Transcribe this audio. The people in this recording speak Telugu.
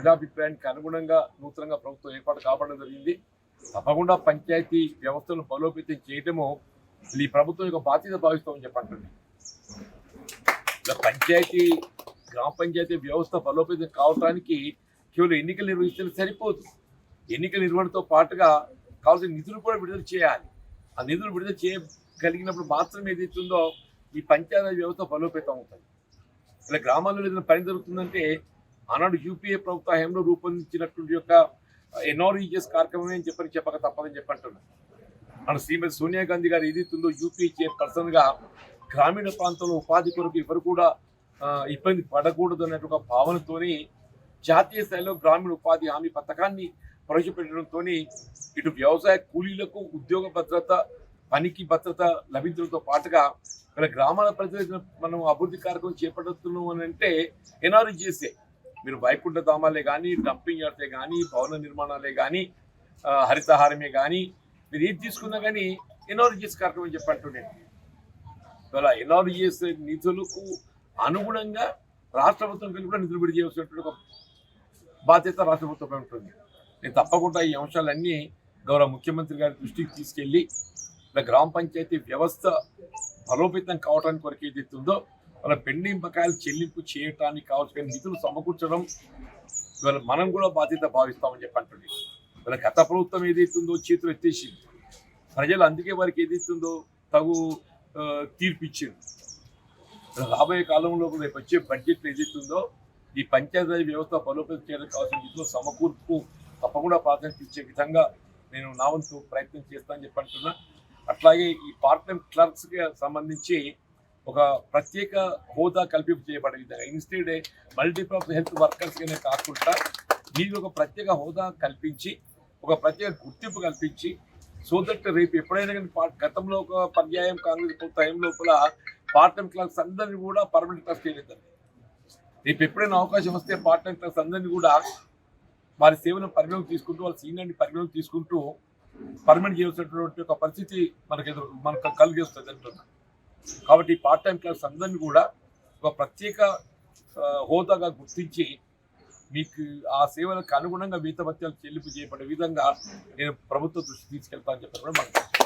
ప్రజాభిప్రాయానికి అనుగుణంగా నూతనంగా ప్రభుత్వం ఏర్పాటు కాబడడం జరిగింది. తప్పకుండా పంచాయతీ వ్యవస్థను బలోపేతం చేయటము ఈ ప్రభుత్వం యొక్క బాధ్యత భావిస్తామని చెప్పండి. గ్రామ పంచాయతీ వ్యవస్థ బలోపేతం కావడానికి కేవలం ఎన్నికలు నిర్వహిస్తే సరిపోదు. ఎన్నికల నిర్వహణతో పాటుగా కావాల్సిన నిధులు కూడా విడుదల చేయాలి. ఆ నిధులు విడుదల చేయగలిగినప్పుడు మాత్రమే ఏదైతుందో ఈ పంచాయతీ వ్యవస్థ బలోపేతం అవుతుంది. ఇలా గ్రామాల్లో ఏదైనా పని జరుగుతుందంటే ఆనాడు యూపీఏ ప్రభుత్వ హయాంలో రూపొందించినటువంటి యొక్క ఎన్ఆర్ఈజీఎస్ కార్యక్రమమే అని చెప్పక తప్పదని చెప్పంటున్నాను. మన శ్రీమతి సోనియా గాంధీ గారు ఏదైతుందో యూపీఏ చైర్పర్సన్గా గ్రామీణ ప్రాంతంలో ఉపాధి కొరకు ఎవరు కూడా ఇబ్బంది పడకూడదు అన్నట్టు భావనతోని జాతీయ స్థాయిలో గ్రామీణ ఉపాధి హామీ పథకాన్ని ప్రవేశపెట్టడంతో ఇటు వ్యవసాయ కూలీలకు ఉద్యోగ భద్రత, పనికి భద్రత లభించడంతో పాటుగా మన గ్రామాల ప్రజలు మనం అభివృద్ధి కార్యక్రమం చేపడుతున్నాం అని అంటే ఎన్ఆర్ఈజీఎస్ఏ. మీరు వైకుంఠ ధామాలే కానీ, డంపింగ్ యార్డ్సే కానీ, భవన నిర్మాణాలే కానీ, హరితహారమే కానీ, మీరు ఏది తీసుకున్నా కానీ ఎన్ఆర్ఈజీఎస్ కార్యక్రమం చెప్పంటుండే. ఇవాళ ఎన్ఆర్ఈజీఎస్ నిధులకు అనుగుణంగా రాష్ట్ర ప్రభుత్వం కలిసి కూడా నిధులు విడుదల చేయాల్సినటువంటి ఒక బాధ్యత రాష్ట్ర ప్రభుత్వంపై ఉంటుంది. నేను తప్పకుండా ఈ అంశాలన్నీ గౌరవ ముఖ్యమంత్రి గారి దృష్టికి తీసుకెళ్ళి గ్రామ పంచాయతీ వ్యవస్థ బలోపేతం కావడానికి వరకు ఏదైతుందో వాళ్ళ పెండింగ్ బకాయిలు చెల్లింపు చేయడానికి కావాల్సిన నిధులు సమకూర్చడం ఇవాళ మనం కూడా బాధ్యత భావిస్తామని చెప్పండి. ఇవాళ గత ప్రభుత్వం ఏదైతుందో చేతులు ఎత్తేసింది. ప్రజలు అందుకే వారికి ఏదైతుందో తగు తీర్పు ఇచ్చింది. రాబోయే కాలంలో రేపు వచ్చే బడ్జెట్ ఏదైతుందో ఈ పంచాయతీ వ్యవస్థ బలోపేతం చేయడానికి కావాల్సిన నిధులు సమకూర్పు తప్పకుండా ప్రాధాన్యత ఇచ్చే విధంగా నేను నా వంతు ప్రయత్నం చేస్తానని చెప్పంటున్నా. అట్లాగే ఈ పార్ట్ టైం క్లర్క్స్కి సంబంధించి ఒక ప్రత్యేక హోదా కల్పింపు చేయబడే విధంగా ఇన్స్టెడ్ మల్టీపర్పస్ హెల్త్ వర్కర్స్గానే కాకుండా మీరు ఒక ప్రత్యేక హోదా కల్పించి ఒక ప్రత్యేక గుర్తింపు కల్పించి సో దట్ రేపు ఎప్పుడైనా కానీ గతంలో ఒక పర్యాయం కాంగ్రెస్ టైం లోపల పార్ట్ టైం క్లర్క్స్ అందరినీ కూడా పర్మనెంట్ క్లర్క్స్ చేయలేదు. రేపు ఎప్పుడైనా అవకాశం వస్తే పార్ట్ టైం క్లర్క్స్ అందరినీ కూడా వారి సేవలను పరిగణలోకి తీసుకుంటూ వాళ్ళ సీనియర్ని పరిగణలోకి తీసుకుంటూ పర్మనెంట్ చేయాల్సినటువంటి ఒక పరిస్థితి మనకు కలిగేస్తుంది అంటున్నా. కాబట్టి పార్ట్ టైం క్లర్క్స్ అందరినీ కూడా ఒక ప్రత్యేక హోదాగా గుర్తించి మీకు ఆ సేవలకు అనుగుణంగా వేతభత్యాలు చెల్లింపు చేయబడే విధంగా నేను ప్రభుత్వ దృష్టి తీసుకెళ్తానని చెప్పి కూడా మనకు